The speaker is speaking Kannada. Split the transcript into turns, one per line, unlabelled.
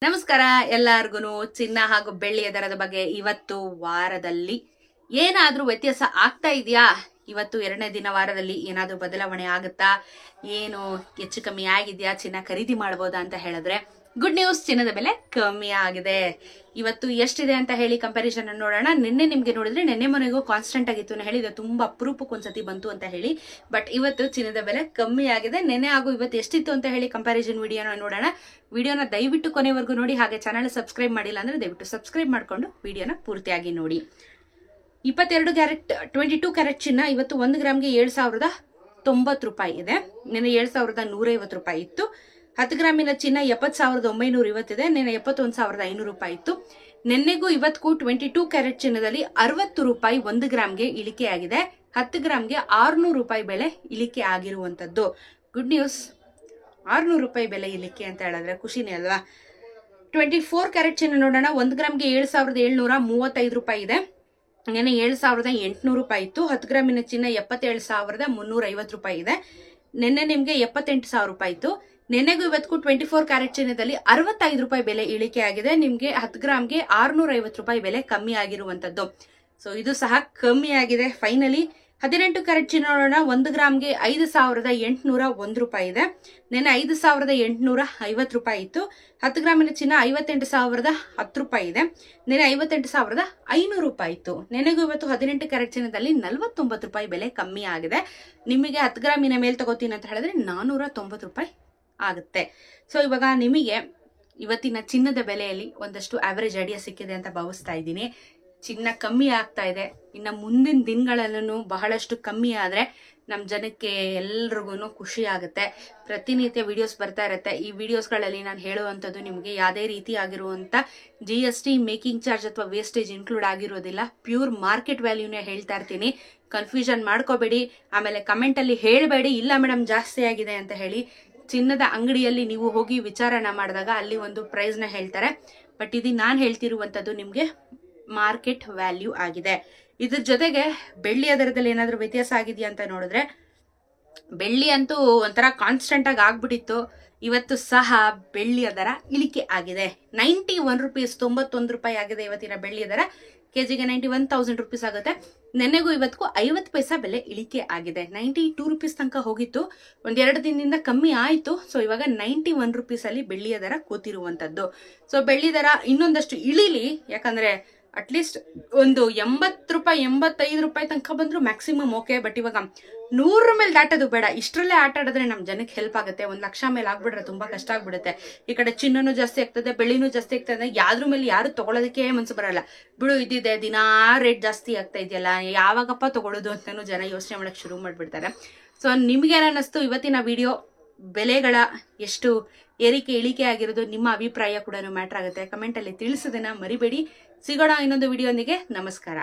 ನಮಸ್ಕಾರ ಎಲ್ಲರಿಗೂ ಚಿನ್ನ ಹಾಗೂ ಬೆಳ್ಳಿಯ ದರದ ಬಗ್ಗೆ ಇವತ್ತು ವಾರದಲ್ಲಿ ಏನಾದ್ರೂ ವ್ಯತ್ಯಾಸ ಆಗ್ತಾ ಇದೆಯಾ? ಇವತ್ತು ಎರಡನೇ ದಿನ ವಾರದಲ್ಲಿ ಏನಾದ್ರೂ ಬದಲಾವಣೆ ಆಗುತ್ತಾ? ಏನು ಹೆಚ್ಚು ಕಮ್ಮಿ ಆಗಿದೆಯಾ? ಚಿನ್ನ ಖರೀದಿ ಮಾಡಬಹುದಾ ಅಂತ ಹೇಳಿದ್ರೆ ಗುಡ್ ನ್ಯೂಸ್, ಚಿನ್ನದ ಬೆಲೆ ಕಮ್ಮಿ ಆಗಿದೆ. ಇವತ್ತು ಎಷ್ಟಿದೆ ಅಂತ ಹೇಳಿ ಕಂಪ್ಯಾರಿಸನ್ ನೋಡೋಣ. ನಿನ್ನೆ ನಿಮ್ಗೆ ನೋಡಿದ್ರೆ ನಿನ್ನೆ ಮನೆಗೂ ಕಾನ್ಸ್ಟೆಂಟ್ ಆಗಿತ್ತು ಅಂತ ಹೇಳಿದ್ರೆ ತುಂಬಾ ಅಪರೂಪಕ್ಕೆ ಒಂದ್ಸತಿ ಬಂತು ಅಂತ ಹೇಳಿ. ಬಟ್ ಇವತ್ತು ಚಿನ್ನದ ಬೆಲೆ ಕಮ್ಮಿ ಆಗಿದೆ. ನಿನ್ನೆ ಹಾಗೂ ಇವತ್ತು ಎಷ್ಟಿತ್ತು ಅಂತ ಹೇಳಿ ಕಂಪ್ಯಾರಿಸನ್ ವಿಡಿಯೋನ ನೋಡೋಣ. ವಿಡಿಯೋನ ದಯವಿಟ್ಟು ಕೊನೆವರೆಗೂ ನೋಡಿ. ಹಾಗೆ ಚಾನಲ್ ಸಬ್ಸ್ಕ್ರೈಬ್ ಮಾಡಿಲ್ಲ ಅಂದ್ರೆ ದಯವಿಟ್ಟು ಸಬ್ಸ್ಕ್ರೈಬ್ ಮಾಡ್ಕೊಂಡು ವಿಡಿಯೋನ ಪೂರ್ತಿಯಾಗಿ ನೋಡಿ. 22 ಕ್ಯಾರೆಟ್ 22 ಕ್ಯಾರೆಟ್ ಚಿನ್ನ ಇವತ್ತು 1 ಗ್ರಾಮ್ಗೆ 7,090 ರೂಪಾಯಿ ಇದೆ. ನಿನ್ನೆ 7,150 ರೂಪಾಯಿ ಇತ್ತು. 10 ಗ್ರಾಮಿನ ಚಿನ್ನ 70,920 ಇದೆ. ನಿನ್ನೆ 71,500 ರೂಪಾಯಿ ಇತ್ತು. ನಿನ್ನೆಗೂ ಇವತ್ತಿಗೂ 22 ಕ್ಯಾರೆಟ್ ಚಿನ್ನದಲ್ಲಿ 60 ರೂಪಾಯಿ 1 ಗ್ರಾಮ್ಗೆ ಇಳಿಕೆ ಆಗಿದೆ. 10 ಗ್ರಾಮ್ಗೆ 600 ರೂಪಾಯಿ ಬೆಲೆ ಇಳಿಕೆ ಆಗಿರುವಂತದ್ದು. Good news. 600 ರೂಪಾಯಿ ಬೆಲೆ ಇಳಿಕೆ ಅಂತ ಹೇಳಿದ್ರೆ ಖುಷಿನೇ ಅಲ್ವಾ? 24 ಕ್ಯಾರೆಟ್ ಚಿನ್ನ ನೋಡೋಣ. 1 ಗ್ರಾಮ್ಗೆ 7,735 ರೂಪಾಯಿ ಇದೆ. ನಿನ್ನೆ 7,800 ರೂಪಾಯಿ ಇತ್ತು. 10 ಗ್ರಾಮಿನ ಚಿನ್ನ 77,350 ರೂಪಾಯಿ ಇದೆ. ನಿನ್ನೆ ನಿಮ್ಗೆ 78,000 ರೂಪಾಯಿ ಇತ್ತು. ನಿನ್ನೆಗೂ ಇವತ್ತಿಗೂ 24 ಕ್ಯಾರೆಟ್ ಚಿನ್ನದಲ್ಲಿ 65 ರೂಪಾಯಿ ಬೆಲೆ ಇಳಿಕೆ ಆಗಿದೆ. ನಿಮ್ಗೆ 10 ಗ್ರಾಮ್ಗೆ 650 ರೂಪಾಯಿ ಬೆಲೆ ಕಮ್ಮಿ ಆಗಿರುವಂತದ್ದು. ಸೊ ಇದು ಸಹ ಕಮ್ಮಿ ಆಗಿದೆ ಫೈನಲಿ. 18 ಕ್ಯಾರೆಟ್ ಚಿನ್ನ ನೋಡೋಣ. 1 ಗ್ರಾಮ್ಗೆ 5,801 ರೂಪಾಯಿ ಇದೆ. ನಿನ್ನೆ 5,850 ರೂಪಾಯಿ ಇತ್ತು. 10 ಗ್ರಾಮಿನ ಚಿನ್ನ 58,010 ರೂಪಾಯಿ ಇದೆ. ನಿನ್ನೆ 58,500 ರೂಪಾಯಿ ಇತ್ತು. ನಿನ್ನೆಗೂ ಇವತ್ತು 18 ಕ್ಯಾರೆಟ್ ಚಿನ್ನದಲ್ಲಿ 49 ರೂಪಾಯಿ ಬೆಲೆ ಕಮ್ಮಿ ಆಗಿದೆ. ನಿಮಗೆ 10 ಗ್ರಾಮಿನ ಮೇಲೆ ತಗೋತೀನಿ ಅಂತ ಹೇಳಿದ್ರೆ 490 ರೂಪಾಯಿ ಆಗುತ್ತೆ. ಸೊ ಇವಾಗ ನಿಮಗೆ ಇವತ್ತಿನ ಚಿನ್ನದ ಬೆಲೆಯಲ್ಲಿ ಒಂದಷ್ಟು ಆವರೇಜ್ ಐಡಿಯಾ ಸಿಕ್ಕಿದೆ ಅಂತ ಭಾವಿಸ್ತಾ ಇದ್ದೀನಿ. ಚಿನ್ನ ಕಮ್ಮಿ ಆಗ್ತಾ ಇದೆ. ಇನ್ನು ಮುಂದಿನ ದಿನಗಳಲ್ಲೂ ಬಹಳಷ್ಟು ಕಮ್ಮಿ ಆದ್ರೆ ನಮ್ಮ ಜನಕ್ಕೆ ಎಲ್ರಿಗೂ ಖುಷಿ ಆಗುತ್ತೆ. ಪ್ರತಿನಿತ್ಯ ವಿಡಿಯೋಸ್ ಬರ್ತಾ ಇರುತ್ತೆ. ಈ ವಿಡಿಯೋಸ್ಗಳಲ್ಲಿ ನಾನು ಹೇಳುವಂಥದ್ದು ನಿಮಗೆ ಯಾವುದೇ ರೀತಿ ಆಗಿರುವಂಥ GST, ಮೇಕಿಂಗ್ ಚಾರ್ಜ್ ಅಥವಾ ವೇಸ್ಟೇಜ್ ಇನ್ಕ್ಲೂಡ್ ಆಗಿರೋದಿಲ್ಲ. ಪ್ಯೂರ್ ಮಾರ್ಕೆಟ್ ವ್ಯಾಲ್ಯೂನೇ ಹೇಳ್ತಾ ಇರ್ತೀನಿ. ಕನ್ಫ್ಯೂಷನ್ ಮಾಡ್ಕೋಬೇಡಿ. ಆಮೇಲೆ ಕಮೆಂಟಲ್ಲಿ ಹೇಳಬೇಡಿ ಇಲ್ಲ ಮೇಡಮ್ ಜಾಸ್ತಿ ಆಗಿದೆ ಅಂತ ಹೇಳಿ. ಚಿನ್ನದ ಅಂಗಡಿಯಲ್ಲಿ ನೀವು ಹೋಗಿ ವಿಚಾರಣೆ ಮಾಡಿದಾಗ ಅಲ್ಲಿ ಒಂದು ಪ್ರೈಸ್ನ ಹೇಳ್ತಾರೆ. ಬಟ್ ಇದು ನಾನು ಹೇಳ್ತಿರುವಂಥದ್ದು ನಿಮಗೆ ಮಾರ್ಕೆಟ್ ವ್ಯಾಲ್ಯೂ ಆಗಿದೆ. ಇದ್ರ ಜೊತೆಗೆ ಬೆಳ್ಳಿಯ ದರದಲ್ಲಿ ಏನಾದರೂ ವ್ಯತ್ಯಾಸ ಆಗಿದೆಯಾ ಅಂತ ನೋಡಿದ್ರೆ ಬೆಳ್ಳಿ ಅಂತೂ ಒಂಥರ ಕಾನ್ಸ್ಟೆಂಟ್ ಆಗಿ ಆಗ್ಬಿಟ್ಟಿತ್ತು. ಇವತ್ತು ಸಹ ಬೆಳ್ಳಿಯ ದರ ಇಳಿಕೆ ಆಗಿದೆ. 91 ರೂಪೀಸ್ 91 ರೂಪಾಯಿ ಆಗಿದೆ ಇವತ್ತಿನ ಬೆಳ್ಳಿಯ ದರ. ಕೆಜಿಗೆ 91,000 ರೂಪೀಸ್ ಆಗುತ್ತೆ. ನೆನ್ನೆಗೂ ಇವತ್ತಿಗೂ 50 ಪೈಸಾ ಬೆಲೆ ಇಳಿಕೆ ಆಗಿದೆ. 92 ರೂಪೀಸ್ ತನಕ ಹೋಗಿತ್ತು. ಒಂದೆರಡು ದಿನದಿಂದ ಕಮ್ಮಿ ಆಯಿತು. ಸೊ ಇವಾಗ 91 ರೂಪೀಸ್ ಅಲ್ಲಿ ಬೆಳ್ಳಿಯ ದರ ಕೂತಿರುವಂತದ್ದು. ಸೊ ಬೆಳ್ಳಿ ದರ ಇನ್ನೊಂದಷ್ಟು ಇಳಿಲಿ. ಯಾಕಂದ್ರೆ ಅಟ್ಲೀಸ್ಟ್ ಒಂದು 80 ರೂಪಾಯಿ 85 ರೂಪಾಯಿ ತನಕ ಬಂದ್ರು ಮ್ಯಾಕ್ಸಿಮಮ್ ಓಕೆ. ಬಟ್ ಇವಾಗ 100 ಮೇಲೆ ದಾಟೋದು ಬೇಡ. ಇಷ್ಟರಲ್ಲೇ ಆಟ ಆಡಿದ್ರೆ ನಮ್ ಜನಕ್ಕೆ ಹೆಲ್ಪ್ ಆಗುತ್ತೆ. 1 ಲಕ್ಷ ಮೇಲೆ ಆಗ್ಬಿಟ್ರೆ ತುಂಬಾ ಕಷ್ಟ ಆಗ್ಬಿಡುತ್ತೆ. ಈ ಕಡೆ ಚಿನ್ನನೂ ಜಾಸ್ತಿ ಆಗ್ತದೆ, ಬೆಳ್ಳಿನೂ ಜಾಸ್ತಿ ಆಗ್ತದೆ. ಯಾವ್ದ್ರ ಮೇಲೆ ಯಾರು ತಗೊಳ್ಳೋದಕ್ಕೆ ಮನ್ಸು ಬರಲ್ಲ. ಬಿಡು ಇದಿದೆ ದಿನಾ ರೇಟ್ ಜಾಸ್ತಿ ಆಗ್ತಾ ಇದೆಯಲ್ಲ, ಯಾವಾಗಪ್ಪ ತಗೊಳ್ಳೋದು ಅಂತಾನು ಜನ ಯೋಚನೆ ಮಾಡಕ್ ಶುರು ಮಾಡ್ಬಿಡ್ತಾರೆ. ಸೊ ನಿಮ್ಗೆ ಏನಿಸ್ತು ಇವತ್ತಿನ ವಿಡಿಯೋ? ಬೆಲೆಗಳ ಎಷ್ಟು ಏರಿಕೆ ಇಳಿಕೆ ಆಗಿರೋದು ನಿಮ್ಮ ಅಭಿಪ್ರಾಯ ಕೂಡ ಮ್ಯಾಟರ್ ಆಗುತ್ತೆ. ಕಮೆಂಟ್ ಅಲ್ಲಿ ತಿಳಿಸೋದನ್ನ ಮರಿಬೇಡಿ. ಸಿಗೋಣ ಇನ್ನೊಂದು ವಿಡಿಯೋಂದಿಗೆ. ನಮಸ್ಕಾರ.